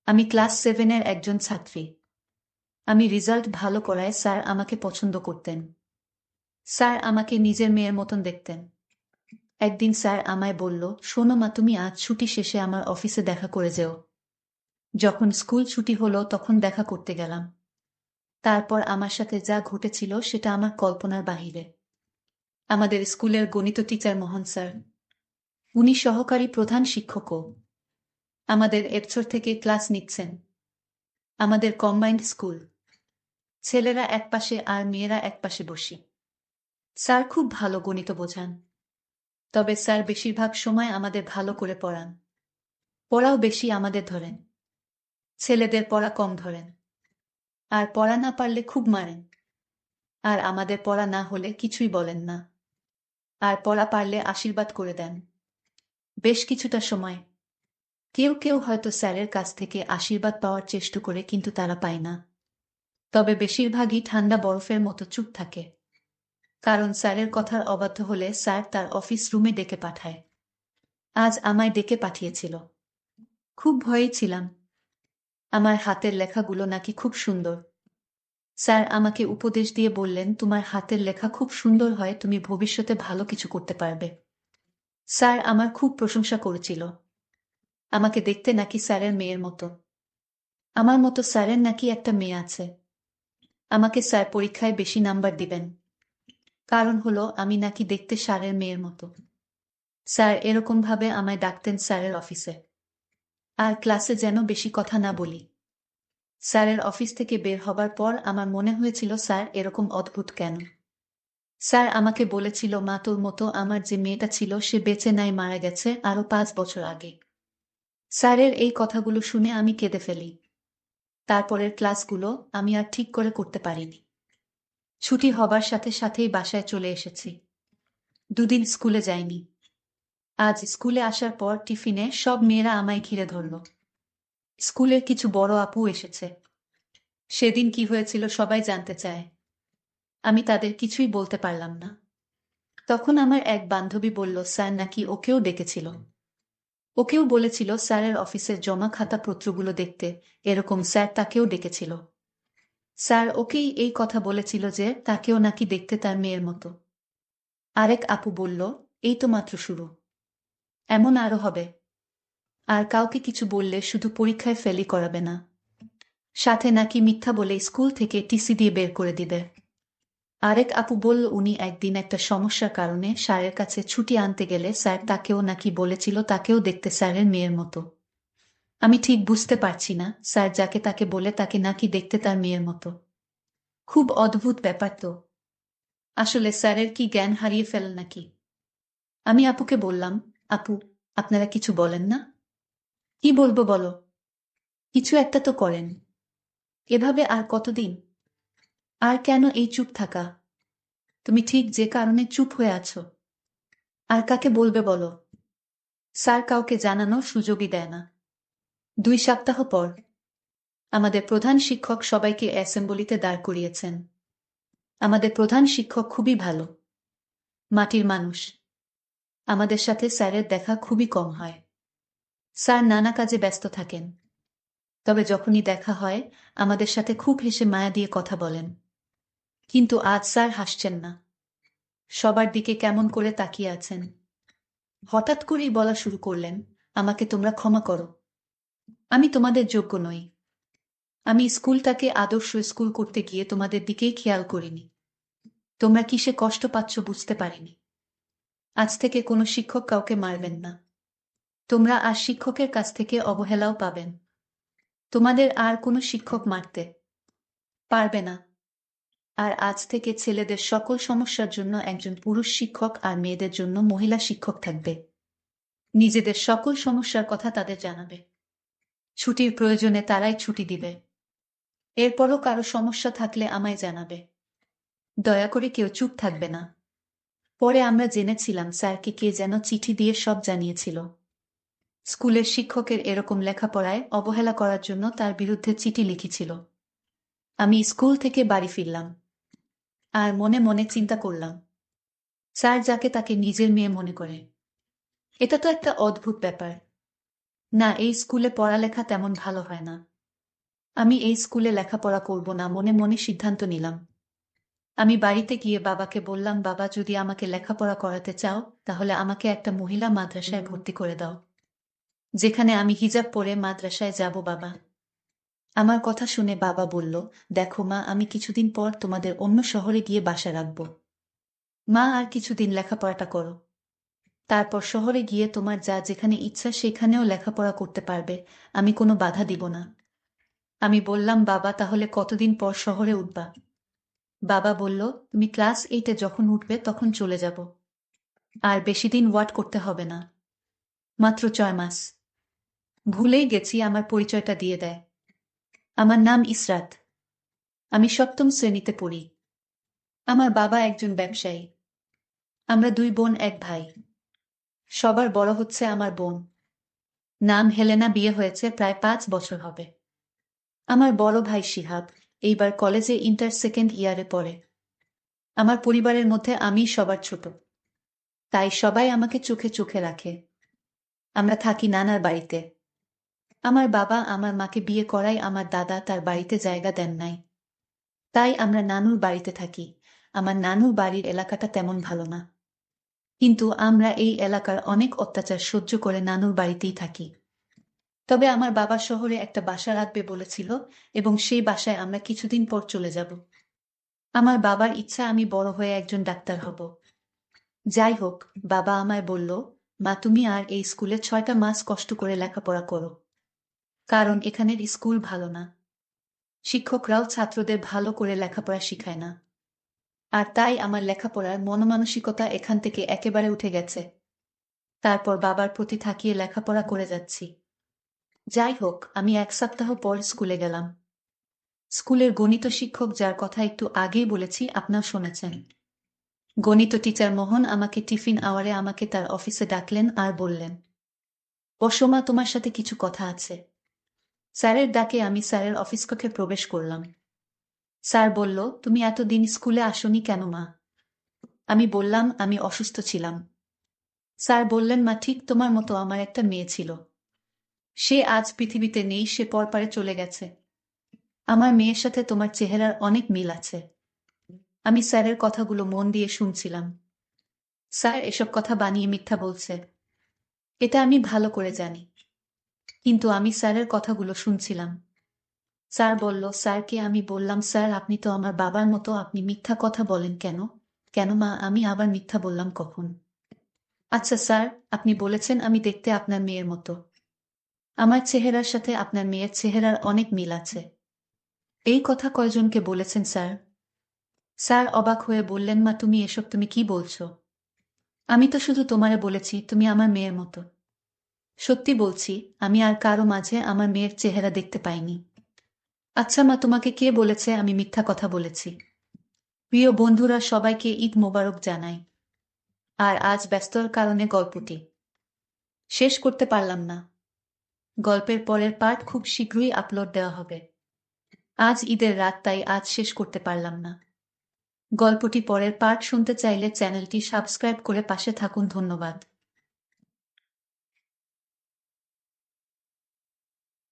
আমি ক্লাস 7-এর একজন ছাত্রী। আমি রেজাল্ট ভালো করায় স্যার আমাকে পছন্দ করতেন। স্যার আমাকে নিজের মেয়ের মতন দেখতেন। একদিন স্যার আমায় বলল, শোনো মা, তুমি আজ ছুটি শেষে আমার অফিসে দেখা করে যেও। যখন স্কুল ছুটি হলো তখন দেখা করতে গেলাম। তারপর আমার সাথে যা ঘটেছিল সেটা আমার কল্পনার বাহিরে। আমাদের স্কুলের গণিত টিচার মোহন স্যার, উনি সহকারী প্রধান শিক্ষকও। আমাদের এবছর থেকে ক্লাস নিচ্ছেন। আমাদের কম্বাইন্ড স্কুল। ছেলেরা একপাশে আর মেয়েরা একপাশে বসি। স্যার খুব ভালো গণিত বোঝান। তবে স্যার বেশিরভাগ সময় আমাদের ভালো করে পড়ান। পড়াও বেশি আমাদের ধরেন। ছেলেদের পড়া কম ধরেন। আর পড়া না পারলে খুব মারেন। আর আমাদের পড়া না হলে কিছুই বলেন না। আর পড়া পারলে আশীর্বাদ করে দেন। বেশ কিছুটা সময়। কেউ কেউ হয়তো স্যারের কাছ থেকে আশীর্বাদ পাওয়ার চেষ্টা করে, কিন্তু তারা পায় না। তবে বেশিরভাগই ঠান্ডা বরফের মতো চুপ থাকে। কারণ স্যারের কথার অবাধ্য হলে স্যার তার অফিস রুমে ডেকে পাঠায়। আজ আমায় ডেকে পাঠিয়েছিল। খুব ভয়ে ছিলাম। আমার হাতের লেখাগুলো নাকি খুব সুন্দর। স্যার আমাকে উপদেশ দিয়ে বললেন, তোমার হাতের লেখা খুব সুন্দর হয়, তুমি ভবিষ্যতে ভালো কিছু করতে পারবে। স্যার আমার খুব প্রশংসা করেছিল। আমাকে দেখতে নাকি স্যারের মেয়ের মতো। আমার মতো স্যারের নাকি একটা মেয়ে আছে। আমাকে স্যার পরীক্ষায় বেশি নাম্বার দিবেন। কারণ হলো আমি নাকি দেখতে স্যারের মেয়ের মতো। স্যার এরকম ভাবে আমায় ডাকতেন স্যারের অফিসে। আর ক্লাসে যেন বেশি কথা না বলি। স্যারের অফিস থেকে বের হবার পর আমার মনে হয়েছিল, স্যার এরকম অদ্ভুত কেন। স্যার আমাকে বলেছিল, মা, তোর মতো আমার যে মেয়েটা ছিল সে বেঁচে নাই, মারা গেছে আরো 5 বছর আগে। স্যারের এই কথাগুলো শুনে আমি কেঁদে ফেলি। তারপরের ক্লাসগুলো আমি আর ঠিক করে করতে পারিনি। ছুটি হবার সাথে সাথেই বাসায় চলে এসেছি। দুদিন স্কুলে যাইনি। আজ স্কুলে আসার পর টিফিনে সব মেয়েরা আমায় ঘিরে ধরল। স্কুলের কিছু বড় আপু এসেছে। সেদিন কি হয়েছিল সবাই জানতে চায়। আমি তাদের কিছুই বলতে পারলাম না। তখন আমার এক বান্ধবী বলল, স্যার নাকি ওকেও ডেকেছিল। ওকেও বলেছিল স্যারের অফিসের জমা খাতা পত্রগুলো দেখতে, এরকম স্যার তাকেও ডেকেছিল। স্যার ওকেই এই কথা বলেছিল যে তাকেও নাকি দেখতে তার মেয়ের মতো। আরেক আপু বলল, এই তো মাত্র শুরু। এমন আরো হবে। আর কাউকে কিছু বললে শুধু পরীক্ষায় ফেলই করাবে না, সাথে নাকি মিথ্যা বলে স্কুল থেকে টিসি দিয়ে বের করে দিবে। আরেক আপু বলল, উনি একদিন একটা সমস্যার কারণে স্যারের কাছে ছুটি আনতে গেলে স্যার তাকেও নাকি বলেছিল তাকেও দেখতে স্যারের মেয়ের মতো। আমি ঠিক বুঝতে পারছি না, স্যার যাকে তাকে বলে তাকে নাকি দেখতে তার মেয়ের মতো। খুব অদ্ভুত ব্যাপার তো। আসলে স্যারের কি জ্ঞান হারিয়ে ফেল নাকি? আমি আপুকে বললাম, আপু, আপনারা কিছু বলেন না? কি বলবো বলো? কিছু একটা তো করেন। এভাবে আর কতদিন? আর কেন এই চুপ থাকা? তুমি ঠিক যে কারণে চুপ হয়ে আছো। আর কাকে বলবে বলো? স্যার কাউকে জানানোর সুযোগই দেয় না। 2 সপ্তাহ পর আমাদের প্রধান শিক্ষক সবাইকে অ্যাসেম্বলিতে দাঁড় করিয়েছেন। আমাদের প্রধান শিক্ষক খুবই ভালো। মাটির মানুষ। আমাদের সাথে স্যারের দেখা খুবই কম হয়। স্যার নানা কাজে ব্যস্ত থাকেন। তবে যখনই দেখা হয় আমাদের সাথে খুব হেসে মায়া দিয়ে কথা বলেন। কিন্তু আজ স্যার হাসছেন না। সবার দিকে কেমন করে তাকিয়ে আছেন। হঠাৎ করেই বলা শুরু করলেন, আমাকে তোমরা ক্ষমা করো। আমি তোমাদের যোগ্য নই। আমি স্কুলটাকে আদর্শ স্কুল করতে গিয়ে তোমাদের দিকেই খেয়াল করিনি। তোমরা কিসে কষ্ট পাচ্ছ বুঝতে পারিনি। আজ থেকে কোনো শিক্ষক কাউকে মারবেন না। তোমরা আর শিক্ষকের কাছ থেকে অবহেলাও পাবেন। তোমাদের আর কোনো শিক্ষক মারতে পারবে না। আর আজ থেকে ছেলেদের সকল সমস্যার জন্য একজন পুরুষ শিক্ষক আর মেয়েদের জন্য মহিলা শিক্ষক থাকবে। নিজেদের সকল সমস্যার কথা তাদের জানাবে। ছুটির প্রয়োজনে তারাই ছুটি দিবে। এরপরও কারো সমস্যা থাকলে আমায় জানাবে। দয়া করে কেউ চুপ থাকবে না। পরে আমরা জেনেছিলাম স্যারকে কে যেন চিঠি দিয়ে সব জানিয়েছিল। স্কুলের শিক্ষকের এরকম লেখাপড়ায় অবহেলা করার জন্য তার বিরুদ্ধে চিঠি লিখেছিল। আমি স্কুল থেকে বাড়ি ফিরলাম। আর মনে মনে চিন্তা করলাম, স্যার যাকে তাকে নিজের মেয়ে মনে করে। এটা তো একটা অদ্ভুত ব্যাপার। না, এই স্কুলে পড়ালেখা তেমন ভালো হয় না। আমি এই স্কুলে লেখাপড়া করব না, মনে মনে সিদ্ধান্ত নিলাম। আমি বাড়িতে গিয়ে বাবাকে বললাম, বাবা, যদি আমাকে লেখাপড়া করাতে চাও তাহলে আমাকে একটা মহিলা মাদ্রাসায় ভর্তি করে দাও, যেখানে আমি হিজাব পরে মাদ্রাসায় যাব। বাবা আমার কথা শুনে বাবা বলল, দেখো মা, আমি কিছুদিন পর তোমাদের অন্য শহরে গিয়ে বাসা রাখব। মা, আর কিছুদিন লেখাপড়াটা করো, তারপর শহরে গিয়ে তোমার যা যেখানে ইচ্ছা সেখানেও লেখাপড়া করতে পারবে, আমি কোনো বাধা দিব না। আমি বললাম, বাবা, তাহলে কতদিন পর শহরে উঠবা? বাবা বলল, তুমি ক্লাস 8-এ যখন উঠবে তখন চলে যাব। আর বেশি দিন ওয়াট করতে হবে না, মাত্র 6 মাস। ভুলেই গেছি আমার পরিচয়টা দিয়ে দেয়। আমার নাম ইসরাত। আমি 7ম শ্রেণীতে পড়ি। আমার বাবা একজন ব্যবসায়ী। আমরা 2 বোন, 1 ভাই। সবার বড় হচ্ছে আমার বোন, নাম হেলেনা, বিয়ে হয়েছে, প্রায় 5 বছর হবে। আমার বড় ভাই শিহাব এইবার কলেজে ইন্টার সেকেন্ড ইয়ারে পড়ে। আমার পরিবারের মধ্যে আমি সবার ছোট, তাই সবাই আমাকে চোখে চোখে রাখে। আমরা থাকি নানার বাড়িতে। আমার বাবা আমার মাকে বিয়ে করায় আমার দাদা তার বাড়িতে জায়গা দেন নাই, তাই আমরা নানুর বাড়িতে থাকি। আমার নানুর বাড়ির এলাকাটা তেমন ভালো না, কিন্তু আমরা এই এলাকার অনেক অত্যাচার সহ্য করে নানুর বাড়িতেই থাকি। তবে আমার বাবা শহরে একটা বাসা রাখবে বলেছিল, এবং সেই বাসায় আমরা কিছুদিন পর চলে যাব। আমার বাবার ইচ্ছা আমি বড় হয়ে একজন ডাক্তার হব। যাই হোক, বাবা আমায় বলল, মা, তুমি আর এই স্কুলে 6টা মাস কষ্ট করে লেখাপড়া করো, কারণ এখানের স্কুল ভালো না। শিক্ষকরাও ছাত্রদের ভালো করে লেখাপড়া শিখায় না। আর তাই আমার লেখাপড়ার মনমানসিকতা এখান থেকে একেবারে উঠে গেছে। তারপর বাবার প্রতি থাকিয়ে লেখাপড়া করে যাচ্ছি। যাই হোক, আমি 1 সপ্তাহ পর স্কুলে গেলাম। স্কুলের গণিত শিক্ষক, যার কথা একটু আগেই বলেছি, আপনার শুনেছেন, গণিত টিচার মোহন আমাকে টিফিন আওয়ারে আমাকে তার অফিসে ডাকলেন আর বললেন, বসো মা, তোমার সাথে কিছু কথা আছে। স্যারের ডাকে আমি স্যারের অফিস কক্ষে প্রবেশ করলাম। স্যার বলল, তুমি এতদিন স্কুলে আসোনি কেন মা? আমি বললাম, আমি অসুস্থ ছিলাম। স্যার বললেন, মা, ঠিক তোমার মতো আমার একটা মেয়ে ছিল। সে আজ পৃথিবীতে নেই, সে পরপারে চলে গেছে। আমার মেয়ের সাথে তোমার চেহারার অনেক মিল আছে। আমি স্যারের কথাগুলো মন দিয়ে শুনছিলাম। স্যার এসব কথা বানিয়ে মিথ্যা বলছে, এটা আমি ভালো করে জানি, কিন্তু আমি স্যারের কথাগুলো শুনছিলাম। স্যার বলল, স্যারকে আমি বললাম, স্যার, আপনি তো আমার বাবার মতো, আপনি মিথ্যা কথা বলেন কেন? কেন মা, আমি আবার মিথ্যা বললাম কখন? আচ্ছা স্যার, আপনি বলেছেন আমি দেখতে আপনার মেয়ের মতো। আমার চেহারার সাথে আপনার মেয়ের চেহারার অনেক মিল আছে। এই কথা কয়জনকে বলেছেন স্যার? স্যার অবাক হয়ে বললেন, মা, তুমি কি বলছো? আমি তো শুধু তোমারে বলেছি তুমি আমার মেয়ের মতো। সত্যি বলছি, আমি আর কারো মাঝে আমার মেয়ের চেহারা দেখতে পাইনি। আচ্ছা মা, তোমাকে কে বলেছে আমি মিথ্যা কথা বলেছি? প্রিয় বন্ধুরা, সবাইকে ঈদ মোবারক জানাই। আর আজ ব্যস্ততার কারণে গল্পটি শেষ করতে পারলাম না। গল্পের পরের পার্ট খুব শীঘ্রই আপলোড দেওয়া হবে। আজ ঈদের রাত, তাই আজ শেষ করতে পারলাম না। গল্পটি পরের পার্ট শুনতে চাইলে চ্যানেলটি সাবস্ক্রাইব করে পাশে থাকুন। ধন্যবাদ।